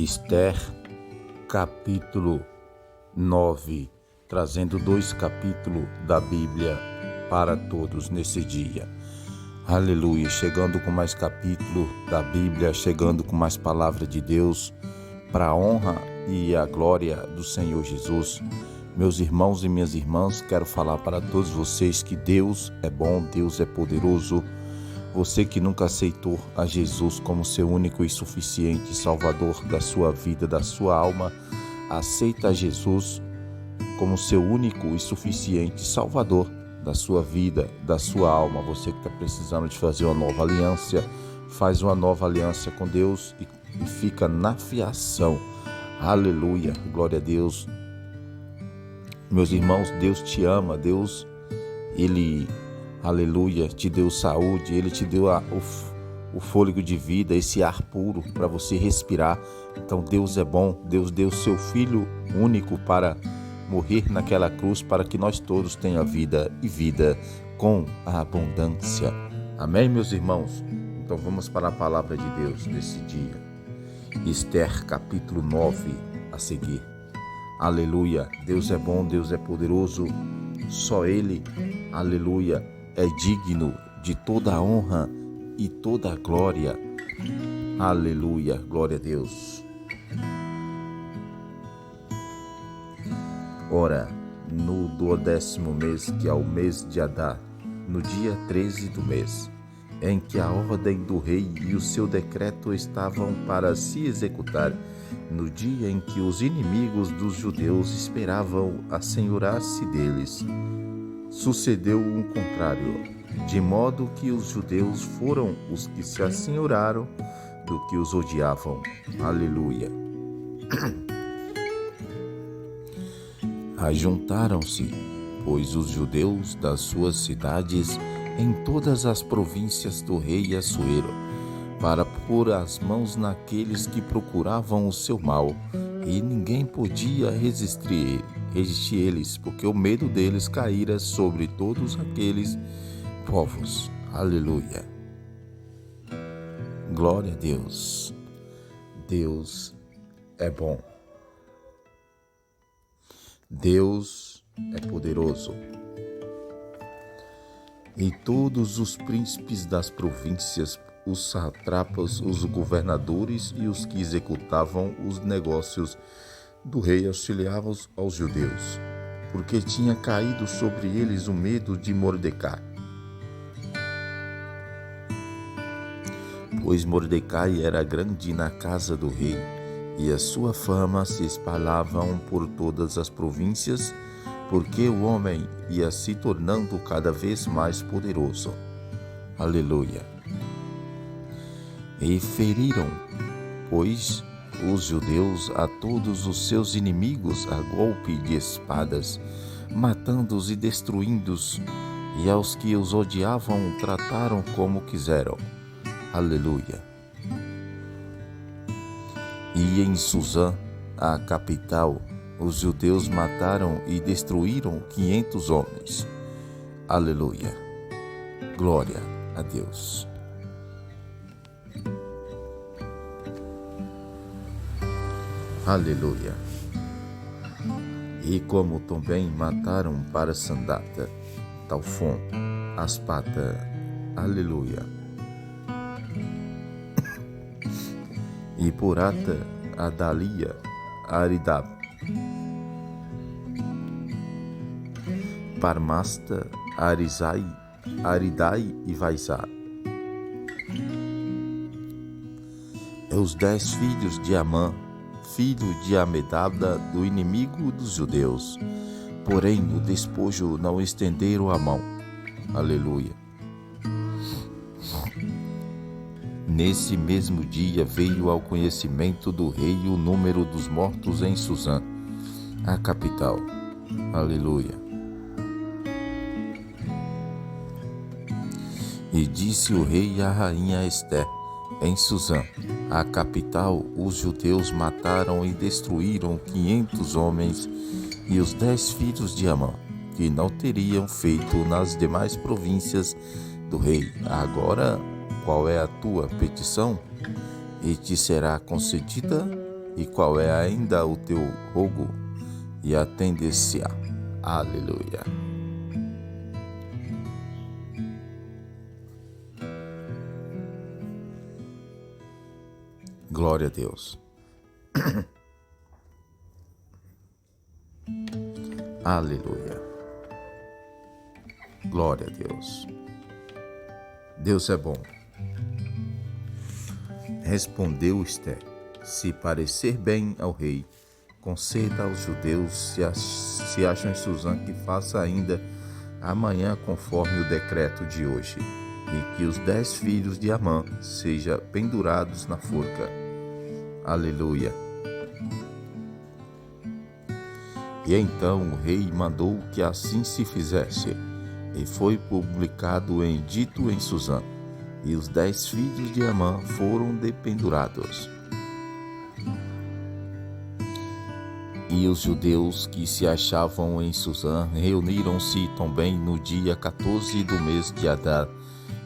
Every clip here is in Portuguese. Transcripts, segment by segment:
Esther, capítulo 9, trazendo 2 capítulos da Bíblia para todos nesse dia. Aleluia, chegando com mais capítulo da Bíblia, chegando com mais palavra de Deus, para a honra e a glória do Senhor Jesus. Meus irmãos e minhas irmãs, quero falar para todos vocês que Deus é bom, Deus é poderoso. Você que nunca aceitou a Jesus como seu único e suficiente Salvador da sua vida, da sua alma, aceita Jesus como seu único e suficiente Salvador da sua vida, da sua alma. Você que está precisando de fazer uma nova aliança, faz uma nova aliança com Deus e fica na fiação. Aleluia, glória a Deus. Meus irmãos, Deus te ama, Deus, Ele... Aleluia, te deu saúde, Ele te deu o fôlego de vida, esse ar puro para você respirar. Então Deus é bom, Deus deu seu Filho único para morrer naquela cruz, para que nós todos tenhamos vida e vida com a abundância. Amém, meus irmãos? Então vamos para a palavra de Deus nesse dia. Esther, capítulo 9, a seguir. Aleluia, Deus é bom, Deus é poderoso, só Ele, aleluia, é digno de toda a honra e toda a glória. Aleluia, glória a Deus. Ora, no 12º mês, que é o mês de Adar, no dia 13 do mês, em que a ordem do rei e o seu decreto estavam para se executar, no dia em que os inimigos dos judeus esperavam assenhorar-se deles, sucedeu o contrário, de modo que os judeus foram os que se assenhoraram do que os odiavam. Aleluia. Ajuntaram-se, pois, os judeus das suas cidades em todas as províncias do rei Assuero, para pôr as mãos naqueles que procuravam o seu mal, e ninguém podia resistir eles, porque o medo deles caíra sobre todos aqueles povos. Aleluia. Glória a Deus. Deus é bom. Deus é poderoso. E todos os príncipes das províncias, os satrapas, os governadores e os que executavam os negócios do rei auxiliavam aos judeus, porque tinha caído sobre eles o medo de Mordecai. Pois Mordecai era grande na casa do rei, e a sua fama se espalhava por todas as províncias, porque o homem ia se tornando cada vez mais poderoso. Aleluia. E feriram, pois, os judeus a todos os seus inimigos a golpe de espadas, matando-os e destruindo-os, e aos que os odiavam trataram como quiseram. Aleluia. E em Suzã, a capital, os judeus mataram e destruíram 500 homens. Aleluia. Glória a Deus. Aleluia. E como também mataram para Sandata, Talfon, Aspata, aleluia. E Porata, Adalia, Aridab, Parmasta, Arizai, Aridai e Vaizá. Os 10 filhos de Amã, filho de Amedada, do inimigo dos judeus. Porém, o despojo não estenderam a mão. Aleluia. Nesse mesmo dia veio ao conhecimento do rei o número dos mortos em Suzã, a capital. Aleluia. E disse o rei à rainha Esther: em Suzã, a capital, os judeus mataram e destruíram 500 homens e os 10 filhos de Amã, que não teriam feito nas demais províncias do rei. Agora, qual é a tua petição? E te será concedida? e qual é ainda o teu rogo, e atender-se-á. Aleluia. Glória a Deus. Aleluia. Glória a Deus. Deus é bom. Respondeu Esther: se parecer bem ao rei, conceda aos judeus se acham em Susã que faça ainda amanhã conforme o decreto de hoje, e que os 10 filhos de Amã sejam pendurados na forca. Aleluia. E então o rei mandou que assim se fizesse, e foi publicado em edito em Susã, e os 10 filhos de Amã foram dependurados. E os judeus que se achavam em Susã reuniram-se também no dia 14 do mês de Adar,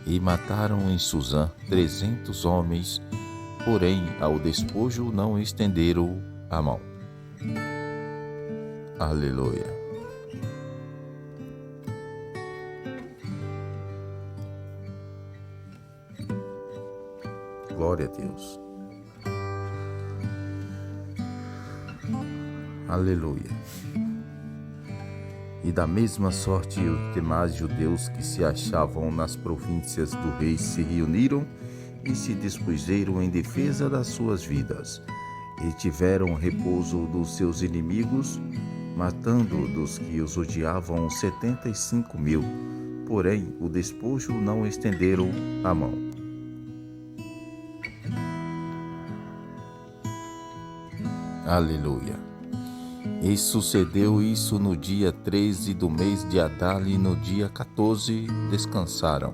e mataram em Susã 300 homens, porém ao despojo não estenderam a mão. Aleluia. Glória a Deus. Aleluia. E da mesma sorte os demais judeus que se achavam nas províncias do rei se reuniram e se dispuseram em defesa das suas vidas, e tiveram repouso dos seus inimigos, matando dos que os odiavam 75.000, porém o despojo não estenderam a mão. Aleluia. E sucedeu isso no dia 13 do mês de Adar, e no dia 14 descansaram,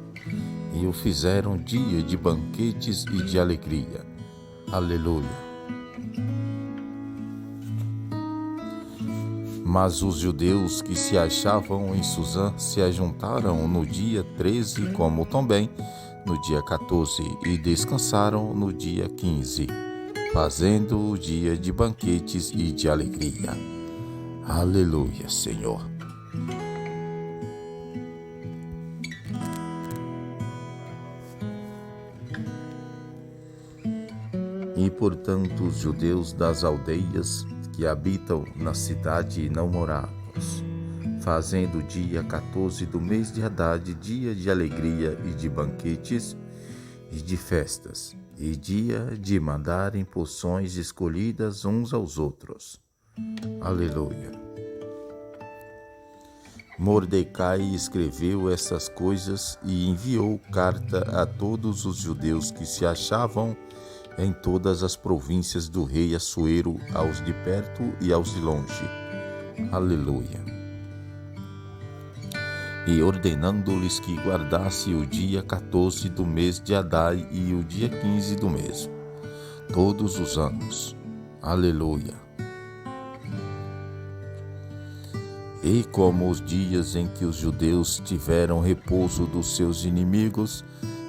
e o fizeram dia de banquetes e de alegria. Aleluia. Mas os judeus que se achavam em Susã se ajuntaram no dia 13, como também no dia 14, e descansaram no dia 15, fazendo o dia de banquetes e de alegria. Aleluia, Senhor. E portanto os judeus das aldeias que habitam na cidade não morados, fazendo o dia 14 do mês de Adar dia de alegria e de banquetes e de festas, e dia de mandarem porções escolhidas uns aos outros. Aleluia. Mordecai escreveu essas coisas e enviou carta a todos os judeus que se achavam em todas as províncias do rei Assuero, aos de perto e aos de longe. Aleluia. E ordenando-lhes que guardasse o dia 14 do mês de Adar e o dia 15 do mês, todos os anos. Aleluia. E como os dias em que os judeus tiveram repouso dos seus inimigos,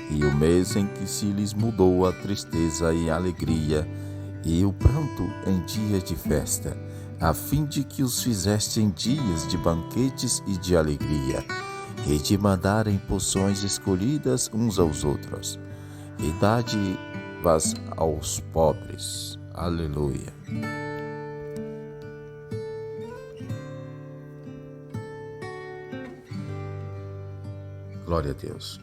e o mês em que se lhes mudou a tristeza e a alegria, e o pranto em dia de festa, a fim de que os fizessem dias de banquetes e de alegria, e de mandarem porções escolhidas uns aos outros, e dádivas aos pobres. Aleluia. Glória a Deus.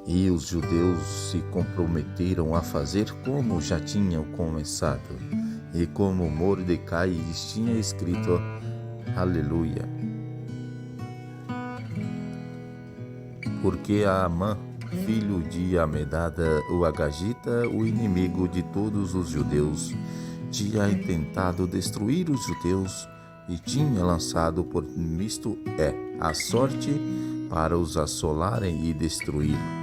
E os judeus se comprometeram a fazer como já tinham começado, e como Mordecai lhes tinha escrito. Aleluia. Porque a Amã, filho de Amedada, o Agagita, o inimigo de todos os judeus, tinha intentado destruir os judeus e tinha lançado por misto a sorte para os assolarem e destruí-lo.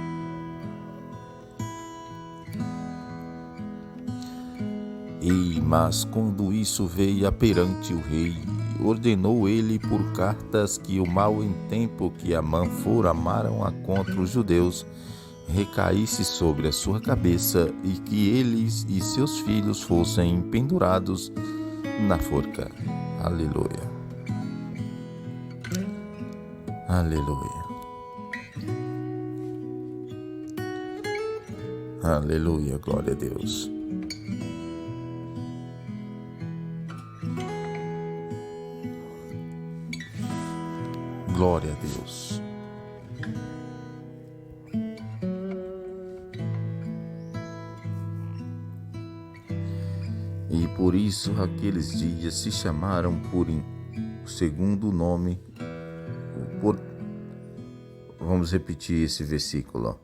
Mas quando isso veio perante o rei, ordenou ele por cartas que o mau tempo que Amã fora amaram a contra os judeus, recaísse sobre a sua cabeça e que eles e seus filhos fossem pendurados na forca. Aleluia. Aleluia. Aleluia, glória a Deus. Glória a Deus. E por isso aqueles dias se chamaram Purim, o segundo nome. Vamos repetir esse versículo.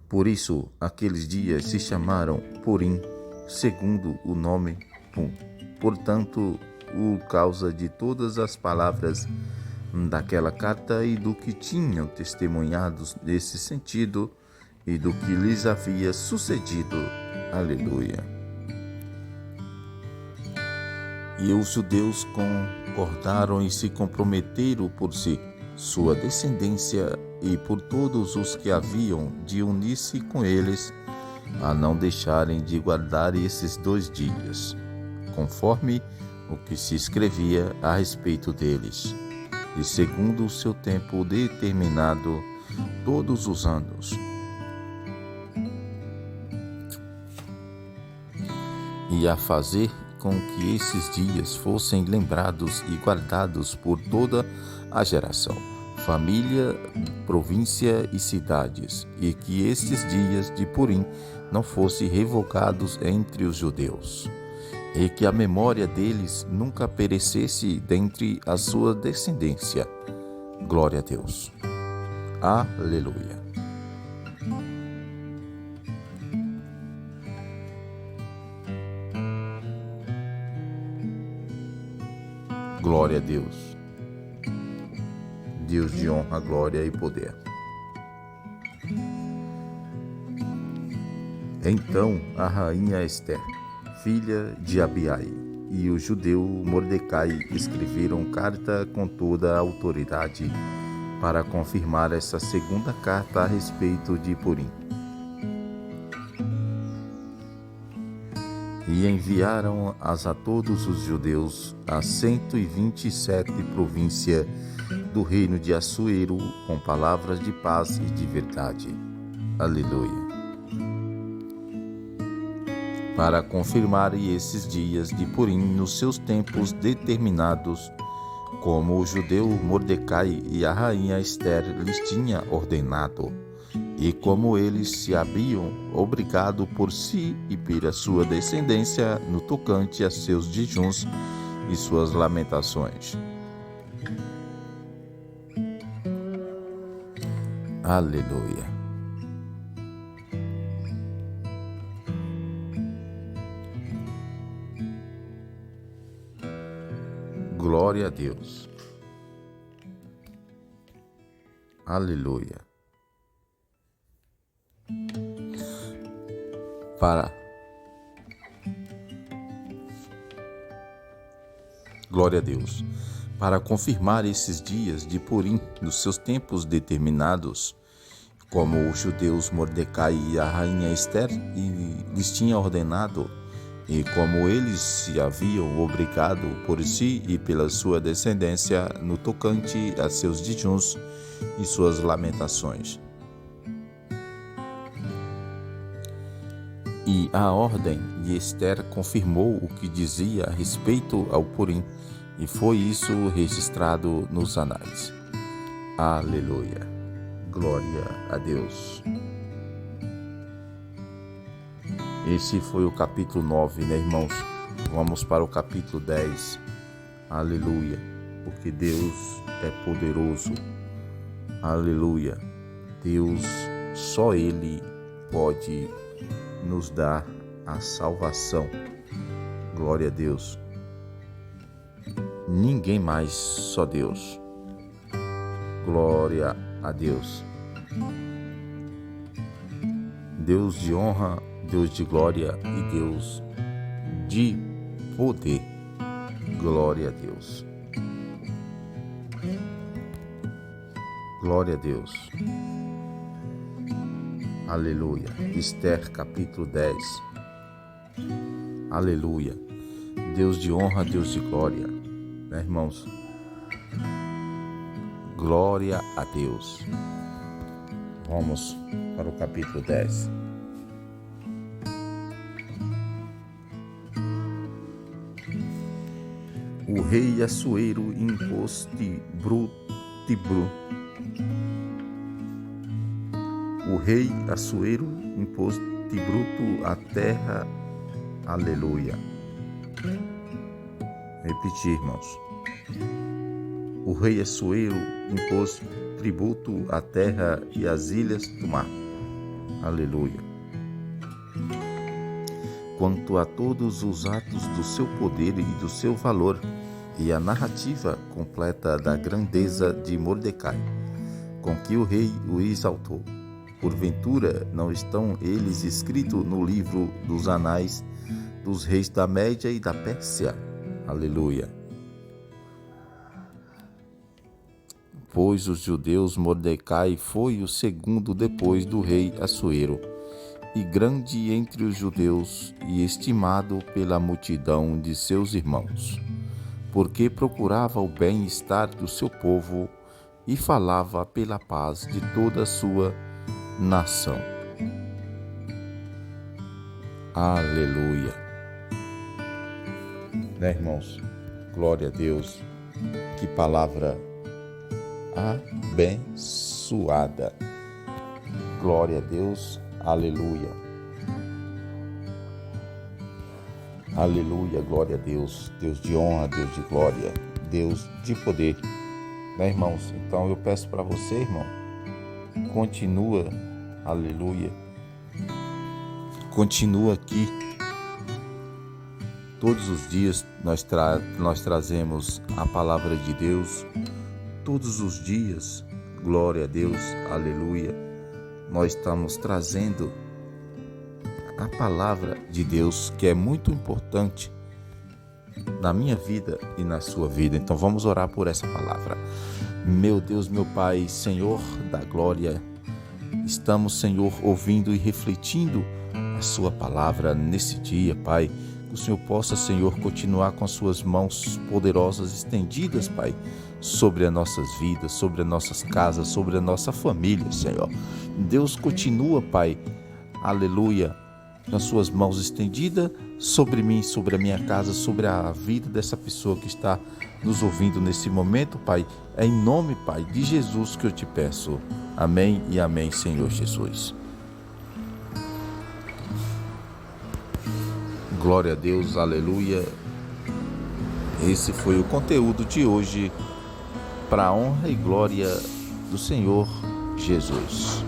Por isso aqueles dias se chamaram Purim, segundo o nome Pum. Portanto, por causa de todas as palavras daquela carta e do que tinham testemunhado nesse sentido e do que lhes havia sucedido. Aleluia. E os judeus concordaram e se comprometeram por si, sua descendência e por todos os que haviam de unir-se com eles, a não deixarem de guardar esses 2 dias, conforme o que se escrevia a respeito deles, e segundo o seu tempo determinado todos os anos. E a fazer com que esses dias fossem lembrados e guardados por toda a geração, família, província e cidades, e que estes dias de Purim não fossem revogados entre os judeus, e que a memória deles nunca perecesse dentre a sua descendência. Glória a Deus. Aleluia. Glória a Deus. Deus de honra, glória e poder. Então a rainha Esther, filha de Abiai, e o judeu Mordecai escreveram carta com toda a autoridade para confirmar essa segunda carta a respeito de Purim. E enviaram-as a todos os judeus, a 127 províncias do reino de Assuero, com palavras de paz e de verdade. Aleluia. Para confirmarem esses dias de Purim nos seus tempos determinados, como o judeu Mordecai e a rainha Esther lhes tinha ordenado, e como eles se haviam obrigado por si e pela sua descendência no tocante a seus jejuns e suas lamentações. Aleluia. Glória a Deus. Aleluia. Glória a Deus. Para confirmar esses dias de Purim nos seus tempos determinados, como os judeus Mordecai e a rainha Esther lhes tinha ordenado, e como eles se haviam obrigado por si e pela sua descendência no tocante a seus jejuns e suas lamentações. E a ordem de Esther confirmou o que dizia a respeito ao Purim, e foi isso registrado nos anais. Aleluia. Glória a Deus. Esse foi o capítulo 9, né, irmãos? Vamos para o capítulo 10. Aleluia. Porque Deus é poderoso. Aleluia. Deus, só Ele pode nos dar a salvação. Glória a Deus. Ninguém mais, só Deus. Glória a Deus. Deus de honra, Deus de glória e Deus de poder. Glória a Deus. Glória a Deus. Aleluia. Esther, capítulo 10. Aleluia. Deus de honra, Deus de glória. Né, irmãos? Glória a Deus. Vamos para o capítulo 10. O rei Assuero impôs tributo à terra. Aleluia. Repetir, irmãos. O rei Assuero impôs tributo à terra e às ilhas do mar. Aleluia. Quanto a todos os atos do seu poder e do seu valor, e a narrativa completa da grandeza de Mordecai, com que o rei o exaltou. Porventura, não estão eles escritos no livro dos anais dos reis da Média e da Pérsia? Aleluia. Pois os judeus, Mordecai foi o segundo depois do rei Assuero, e grande entre os judeus, e estimado pela multidão de seus irmãos, porque procurava o bem-estar do seu povo e falava pela paz de toda a sua nação. Aleluia. Né, irmãos? Glória a Deus. Que palavra abençoada. Glória a Deus. Aleluia. Aleluia, glória a Deus. Deus de honra, Deus de glória, Deus de poder. Né, irmãos? Então eu peço para você, irmão, continua, aleluia, continua aqui. Todos os dias nós trazemos a palavra de Deus. Todos os dias, glória a Deus, aleluia. Nós estamos trazendo a palavra de Deus, que é muito importante na minha vida e na sua vida. Então vamos orar por essa palavra. Meu Deus, meu Pai, Senhor da glória, estamos, Senhor, ouvindo e refletindo a sua palavra nesse dia, Pai. Que o Senhor possa, Senhor, continuar com as suas mãos poderosas estendidas, Pai, sobre as nossas vidas, sobre as nossas casas, sobre a nossa família, Senhor. Deus, continua, Pai, aleluia, com as suas mãos estendidas sobre mim, sobre a minha casa, sobre a vida dessa pessoa que está nos ouvindo nesse momento, Pai. É em nome, Pai, de Jesus que eu te peço. Amém e amém, Senhor Jesus. Glória a Deus, aleluia. Esse foi o conteúdo de hoje, para a honra e glória do Senhor Jesus.